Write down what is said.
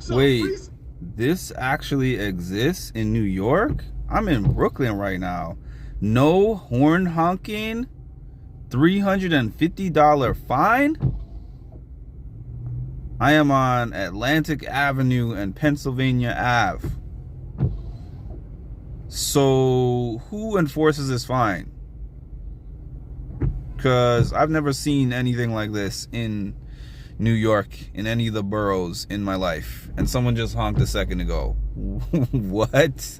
Wait, this actually exists in New York? I'm in Brooklyn right now. No horn honking, $350 fine? I am on Atlantic Avenue and Pennsylvania Ave. So who enforces this fine? Because I've never seen anything like this in New York, in any of the boroughs in my life. And someone just honked a second ago. What?